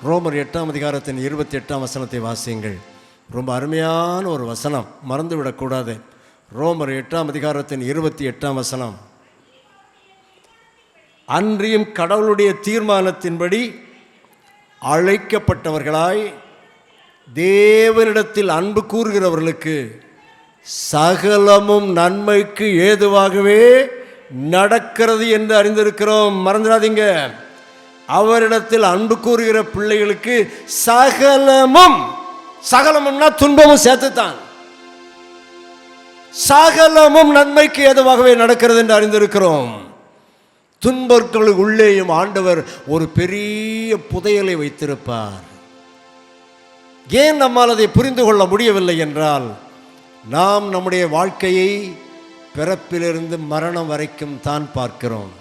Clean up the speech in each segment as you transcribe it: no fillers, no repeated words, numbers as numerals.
ரோமர் 8ஆம் அதிகாரத்தின் 28ஆம் வசனத்தை வாசியுங்கள். ரொம்ப அருமையான ஒரு வசனம், மறந்துவிடக்கூடாது. ரோமர் 8ஆம் அதிகாரத்தின் 28ஆம் வசனம். அன்றியும் கடவுளுடைய தீர்மானத்தின்படி அழைக்கப்பட்டவர்களாய் தேவனிடத்தில் அன்பு கூறுகிறவர்களுக்கு சகலமும் நன்மைக்கு ஏதுவாகவே நடக்கிறது என்று அறிந்திருக்கிறோம். மறந்துடாதீங்க, அவரிடத்தில் அன்பு கூறுகிற பிள்ளைகளுக்கு சகலமும், சகலமும்னா துன்பமும் சேர்த்துத்தான், சகலமும் நன்மைக்கு ஏதுவாகவே நடக்கிறது என்று அறிந்திருக்கிறோம். துன்பங்களுக்கு உள்ளேயும் ஆண்டவர் ஒரு பெரிய புதையலை வைத்திருப்பார். ஏன் நம்மால் அதை புரிந்து கொள்ள முடியவில்லை என்றால், நாம் நம்முடைய வாழ்க்கையை பிறப்பிலிருந்து மரணம் வரைக்கும் தான் பார்க்கிறோம்.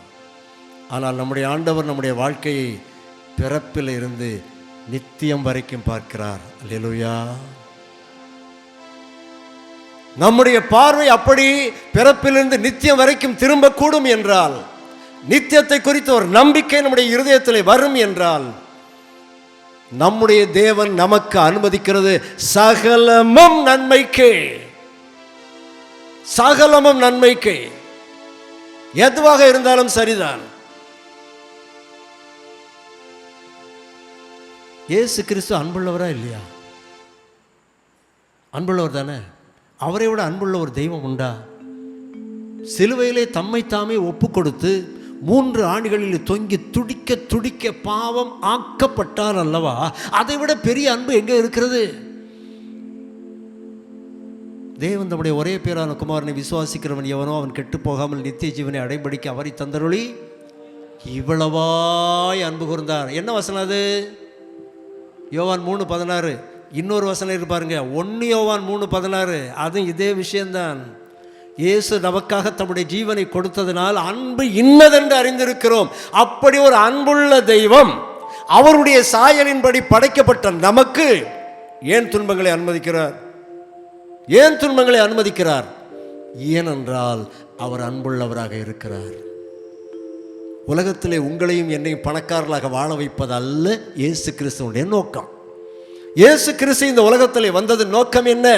ஆனால் நம்முடைய ஆண்டவர் நம்முடைய வாழ்க்கையை பிறப்பில் இருந்து நித்தியம் வரைக்கும் பார்க்கிறார். அல்லேலூயா. நம்முடைய பார்வை அப்படி பிறப்பிலிருந்து நித்தியம் வரைக்கும் திரும்பக்கூடும் என்றால், நித்தியத்தை குறித்த ஒரு நம்பிக்கை நம்முடைய இருதயத்தில் வரும் என்றால், நம்முடைய தேவன் நமக்கு அனுமதிக்கிறது சகலமும் நன்மைக்கு, சகலமும் நன்மைக்கு, எதுவாக இருந்தாலும் சரிதான். இயேசு கிறிஸ்து அன்புள்ளவரா இல்லையா? அன்புள்ளவர் தானே. அவரை விட அன்புள்ள ஒரு தெய்வம் உண்டா? சிலுவையிலே தம்மை தாமே ஒப்பு கொடுத்து 3 ஆண்டுகளில் தொங்கி துடிக்க துடிக்க பாவம் ஆக்கப்பட்டார் அல்லவா? அதை விட பெரிய அன்பு எங்கே இருக்கிறது? தேவன் தம்முடைய ஒரே பேரான குமாரனை விசுவாசிக்கிறவன் எவனோ அவன் கெட்டு போகாமல் நித்திய ஜீவனை அடைபடிக்க அவரை தந்தருளி இவ்வளவாய் அன்பு கூர்ந்தார். என்ன வசனம் அது? யோவான் 3:16. இன்னொரு வசனம் இருப்பாருங்க, 1 யோவான் 3:16. அதுவும் இதே விஷயம்தான். இயேசு நமக்காக தம்முடைய ஜீவனை கொடுத்ததினால் அன்பு இன்னதென்று அறிந்திருக்கிறோம். அப்படி ஒரு அன்புள்ள தெய்வம் அவருடைய சாயலின்படி படைக்கப்பட்ட நமக்கு ஏன் துன்பங்களை அனுமதிக்கிறார்? ஏன் துன்பங்களை அனுமதிக்கிறார்? ஏனென்றால் அவர் அன்புள்ளவராக இருக்கிறார். உலகத்திலே உங்களையும் என்னையும் பணக்காரர்களாக வாழ வைப்பது அல்ல இயேசு கிறிஸ்துவுடைய நோக்கம். இயேசு கிறிஸ்து இந்த உலகத்திலே வந்தது நோக்கம் என்ன?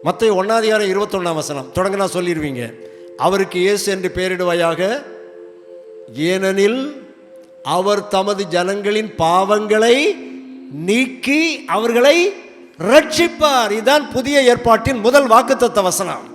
மத்தேயு 1:21 தொடங்கினா சொல்லிடுவீங்க. அவருக்கு இயேசு என்று பெயரிடுவாயாக, ஏனெனில் அவர் தமது ஜனங்களின் பாவங்களை நீக்கி அவர்களை ரட்சிப்பார். இதுதான் புதிய ஏற்பாட்டின் முதல் வாக்குத்தத்த வசனம்.